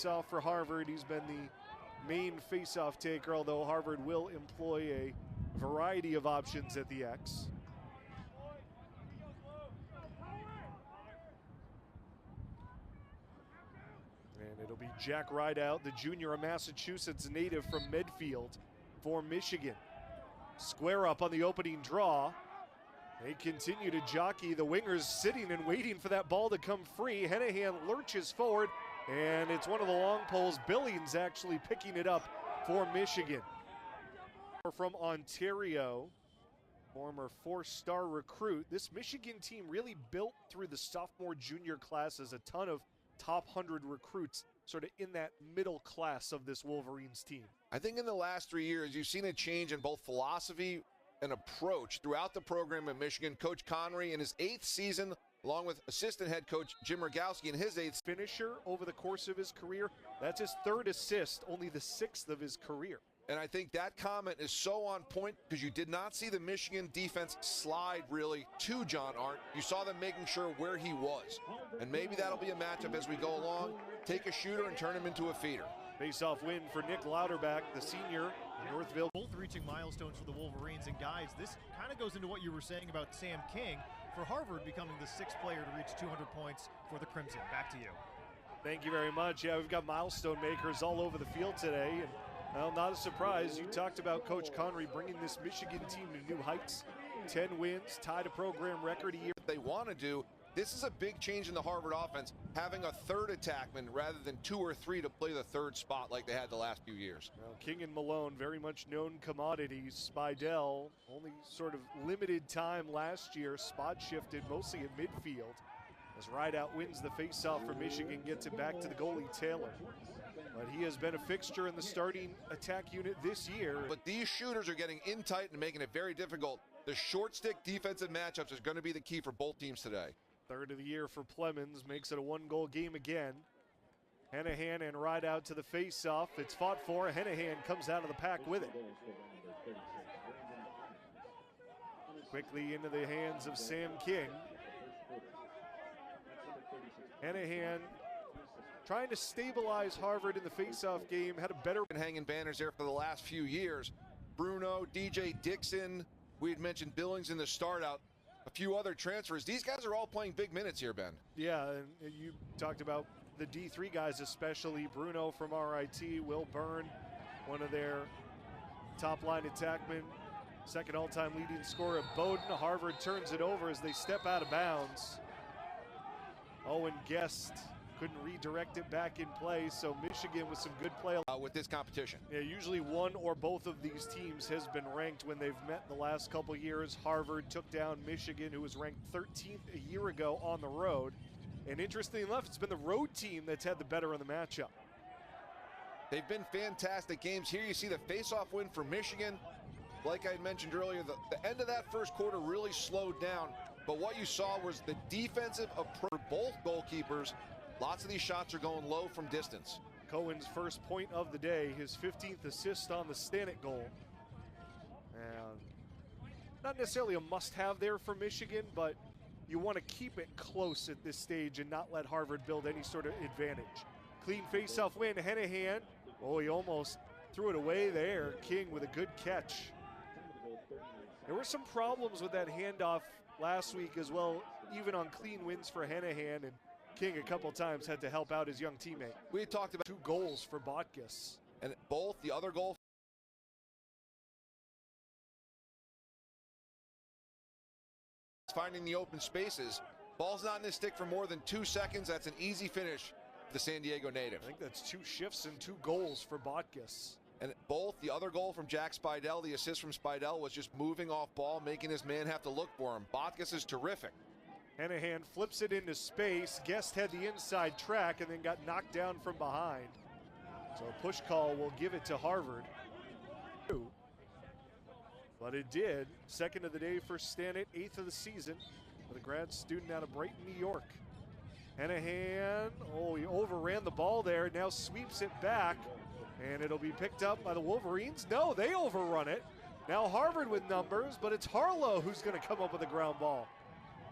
face-off for Harvard. He's been the main face-off taker, although Harvard will employ a variety of options at the X. And it'll be Jack Rideout, the junior, a Massachusetts native from Medfield for Michigan. Square up on the opening draw. They continue to jockey. The wingers sitting and waiting for that ball to come free. Henehan lurches forward, and it's one of the long poles. Billings actually picking it up for Michigan. From Ontario, former four-star recruit. This Michigan team really built through the sophomore junior classes. A ton of top 100 recruits sort of in that middle class of this Wolverines team. I think in the last 3 years, you've seen a change in both philosophy and approach throughout the program in Michigan. Coach Connery in his 8th season, along with assistant head coach Jim Rogowski in his 8th. Finisher over the course of his career. That's his 3rd assist, only the 6th of his career. And I think that comment is so on point because you did not see the Michigan defense slide really to John Arndt. You saw them making sure where he was. And maybe that'll be a matchup as we go along. Take a shooter and turn him into a feeder. Face-off win for Nick Lauderback, the senior in Northville. Both reaching milestones for the Wolverines. And guys, this kind of goes into what you were saying about Sam King for Harvard becoming the 6th player to reach 200 points for the Crimson. Back to you. Thank you very much. Yeah, we've got milestone makers all over the field today. And well, not a surprise. You talked about Coach Connery bringing this Michigan team to new heights. 10 wins, tied a program record a year. They want to do. This is a big change in the Harvard offense, having a 3rd attackman rather than 2 or 3 to play the 3rd spot like they had the last few years. Well, King and Malone, very much known commodities. Speidel, only sort of limited time last year, spot shifted mostly at midfield. As Rideout wins the face-off for Michigan, gets it back to the goalie Taylor. But he has been a fixture in the starting attack unit this year. But these shooters are getting in tight and making it very difficult. The short stick defensive matchups is going to be the key for both teams today. 3rd of the year for Plemons, makes it a 1-goal game again. Henehan and Rideout to the face-off. It's fought for. Henehan comes out of the pack with it. Quickly into the hands of Sam King. Henehan trying to stabilize Harvard in the face-off game. Had a better hanging banners there for the last few years. Bruno, DJ Dixon, we had mentioned Billings in the start out. A few other transfers. These guys are all playing big minutes here, Ben. Yeah, and you talked about the D3 guys, especially Bruno from RIT, Will Byrne, one of their top-line attackmen, 2nd all-time leading scorer at Bowdoin. Harvard turns it over as they step out of bounds. Owen Guest couldn't redirect it back in play, so Michigan with some good play. With this competition. Yeah, usually one or both of these teams has been ranked when they've met the last couple years. Harvard took down Michigan, who was ranked 13th a year ago on the road. And interestingly enough, it's been the road team that's had the better of the matchup. They've been fantastic games. Here you see the face-off win for Michigan. Like I mentioned earlier, the end of that first quarter really slowed down. But what you saw was the defensive approach for both goalkeepers. Lots of these shots are going low from distance. Cohen's first point of the day, his 15th assist on the Stanek goal. And not necessarily a must-have there for Michigan, but you want to keep it close at this stage and not let Harvard build any sort of advantage. Clean face-off win, Henehan. Oh, he almost threw it away there. King with a good catch. There were some problems with that handoff last week as well, even on clean wins for Henehan, and King a couple times had to help out his young teammate. We talked about 2 goals for Botkus. And both, the other goal finding the open spaces. Ball's not in his stick for more than 2 seconds. That's an easy finish for the San Diego native. I think that's 2 shifts and 2 goals for Botkus. And both, the other goal from Jack Speidel, the assist from Speidel was just moving off ball, making his man have to look for him. Botkus is terrific. Henehan flips it into space. Guest had the inside track and then got knocked down from behind. So a push call will give it to Harvard. But it did. 2nd of the day for Stanek, 8th of the season for the grad student out of Brighton, New York. Henehan, oh, he overran the ball there, now sweeps it back, and it'll be picked up by the Wolverines. No, they overrun it. Now Harvard with numbers, but it's Harlow who's going to come up with a ground ball.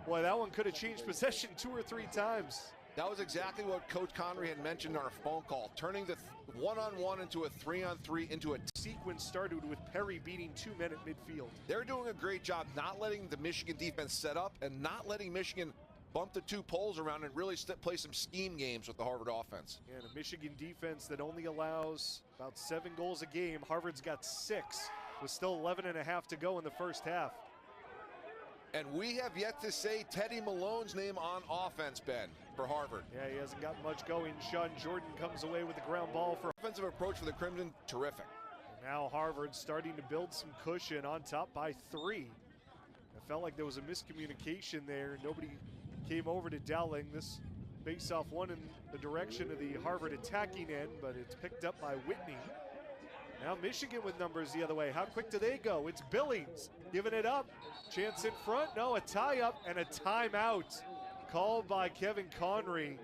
Boy, that one could have changed possession 2 or 3 times. That was exactly what Coach Connery had mentioned on our phone call, turning the one-on-one into a 3-on-3 into a sequence started with Perry beating 2 men at midfield. They're doing a great job not letting the Michigan defense set up and not letting Michigan bump the two poles around and really play some scheme games with the Harvard offense. And a Michigan defense that only allows about 7 goals a game. Harvard's got 6 with still 11 and a half to go in the first half. And we have yet to say Teddy Malone's name on offense, Ben, for Harvard. Yeah, he hasn't got much going. Sean Jordan comes away with the ground ball for offensive approach for the Crimson, terrific. And now Harvard's starting to build some cushion on top by 3. It felt like there was a miscommunication there. Nobody came over to Dowling. This face-off one in the direction of the Harvard attacking end, but it's picked up by Whitney. Now Michigan with numbers the other way. How quick do they go? It's Billings giving it up. Chance in front. No, a tie-up and a timeout called by Kevin Connery.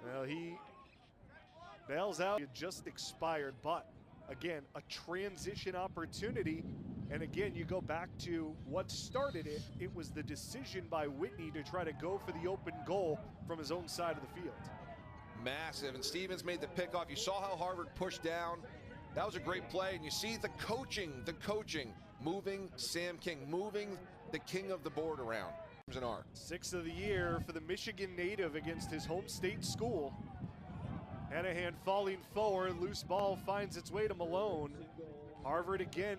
Well, he bails out. It just expired, but again, a transition opportunity. And again, you go back to what started it. It was the decision by Whitney to try to go for the open goal from his own side of the field. Massive, and Stevens made the pickoff. You saw how Harvard pushed down. That was a great play, and you see the coaching, moving Sam King, moving the king of the board around. 6th of the year for the Michigan native against his home state school. Henehan falling forward, loose ball finds its way to Malone. Harvard again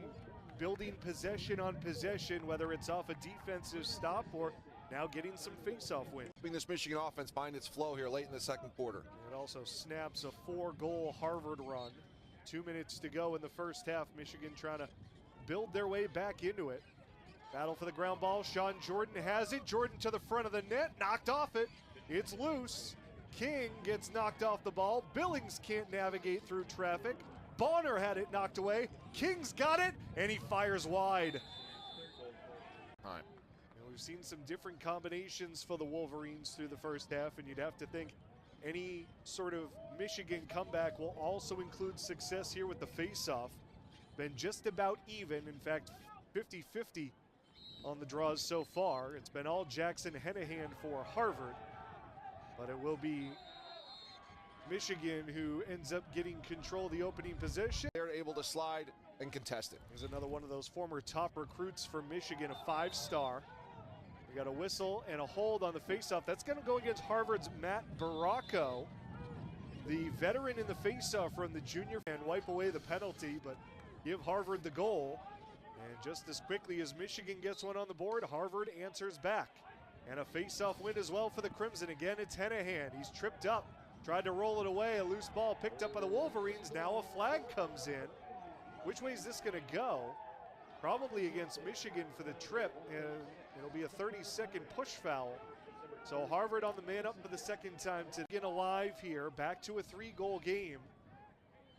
building possession on possession, whether it's off a defensive stop or now getting some face-off win. Helping this Michigan offense find its flow here late in the second quarter. It also snaps a 4-goal Harvard run. 2 minutes to go in the first half. Michigan trying to build their way back into it. Battle for the ground ball. Sean Jordan has it. Jordan to the front of the net. Knocked off it. It's loose. King gets knocked off the ball. Billings can't navigate through traffic. Bonner had it knocked away. King's got it, and he fires wide. Time. And we've seen some different combinations for the Wolverines through the first half, and you'd have to think any sort of Michigan comeback will also include success here with the face-off. Been just about even, in fact, 50-50 on the draws so far. It's been all Jackson Henehan for Harvard, but it will be Michigan who ends up getting control of the opening possession. They're able to slide and contest it. There's another one of those former top recruits for Michigan, a 5-star. We got a whistle and a hold on the faceoff. That's going to go against Harvard's Matt Barraco, the veteran in the faceoff from the junior, and wipe away the penalty, but give Harvard the goal. And just as quickly as Michigan gets one on the board, Harvard answers back. And a faceoff win as well for the Crimson. Again, it's Henehan. He's tripped up, tried to roll it away. A loose ball picked up by the Wolverines. Now a flag comes in. Which way is this going to go? Probably against Michigan for the trip, and it'll be a 30-second push foul. So Harvard on the man up for the second time to get alive here. Back to a 3-goal game.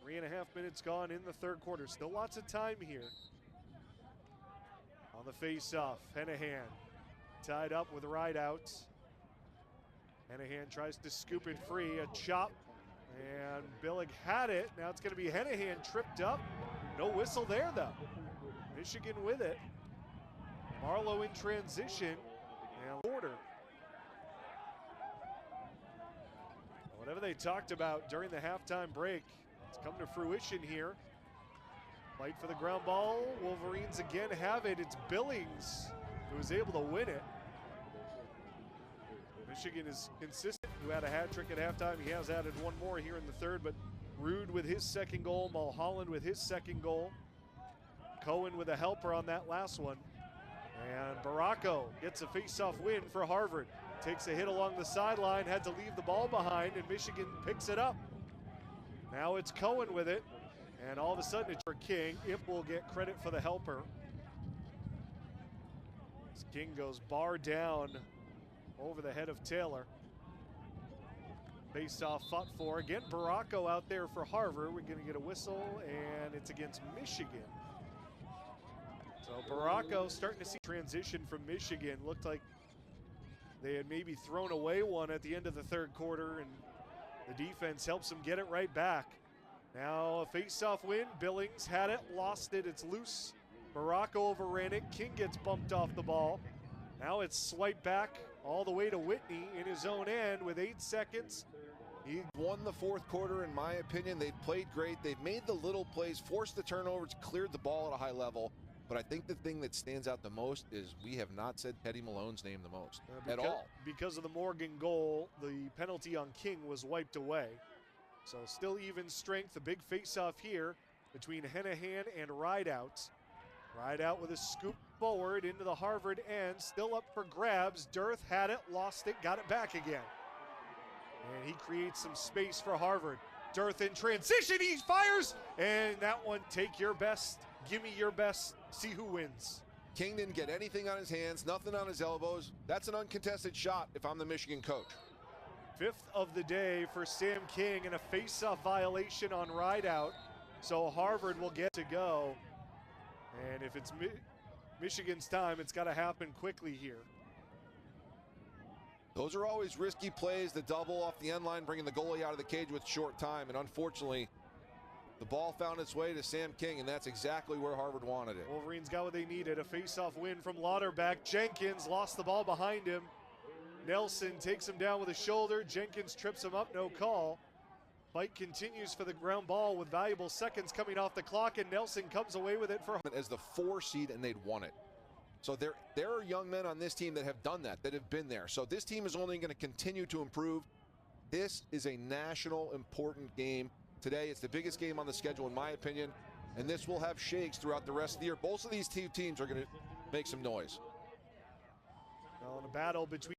3.5 minutes gone in the third quarter. Still lots of time here. On the face-off, Henehan tied up with Rideout. Henehan tries to scoop it free. A chop, and Billig had it. Now it's going to be Henehan tripped up. No whistle there, though. Michigan with it. Marlowe in transition, and order. Whatever they talked about during the halftime break, it's come to fruition here. Fight for the ground ball. Wolverines again have it. It's Billings who was able to win it. Michigan is consistent, who had a hat trick at halftime. He has added one more here in the third, but Rude with his second goal, Mulholland with his second goal. Cohen with a helper on that last one. And Barraco gets a face-off win for Harvard. Takes a hit along the sideline, had to leave the ball behind, and Michigan picks it up. Now it's Cohen with it, and all of a sudden it's for King. Ip will get credit for the helper. As King goes bar down over the head of Taylor. Face-off fought for. Again, Barraco out there for Harvard. We're going to get a whistle, and it's against Michigan. So Barraco starting to see transition from Michigan. Looked like they had maybe thrown away one at the end of the third quarter, and the defense helps them get it right back. Now a face-off win. Billings had it, lost it. It's loose. Barraco overran it. King gets bumped off the ball. Now it's swiped back all the way to Whitney in his own end with 8 seconds. He won the fourth quarter, in my opinion. They've played great. They've made the little plays, forced the turnovers, cleared the ball at a high level. But I think the thing that stands out the most is we have not said Teddy Malone's name the most at all. Because of the Morgan goal, the penalty on King was wiped away. So still even strength. A big face-off here between Henehan and Rideout. Rideout with a scoop forward into the Harvard end. Still up for grabs. Dearth had it, lost it, got it back again. And he creates some space for Harvard. Dearth in transition, he fires! And that one, take your best, give me your best, see who wins. King didn't get anything on his hands, nothing on his elbows. That's an uncontested shot if I'm the Michigan coach. 5th of the day for Sam King and a face-off violation on Rideout. So Harvard will get to go. And if it's Michigan's time, it's got to happen quickly here. Those are always risky plays, the double off the end line, bringing the goalie out of the cage with short time. And unfortunately, the ball found its way to Sam King, and that's exactly where Harvard wanted it. Wolverines got what they needed, a face-off win from Lauderback. Jenkins lost the ball behind him. Nelson takes him down with a shoulder. Jenkins trips him up, no call. Fight continues for the ground ball with valuable seconds coming off the clock, and Nelson comes away with it for as the 4 seed, and they'd won it. So there are young men on this team that have done that have been there. So this team is only going to continue to improve. This is a national important game today. It's the biggest game on the schedule, in my opinion, and this will have shakes throughout the rest of the year. Both of these two teams are going to make some noise. Well, in a battle between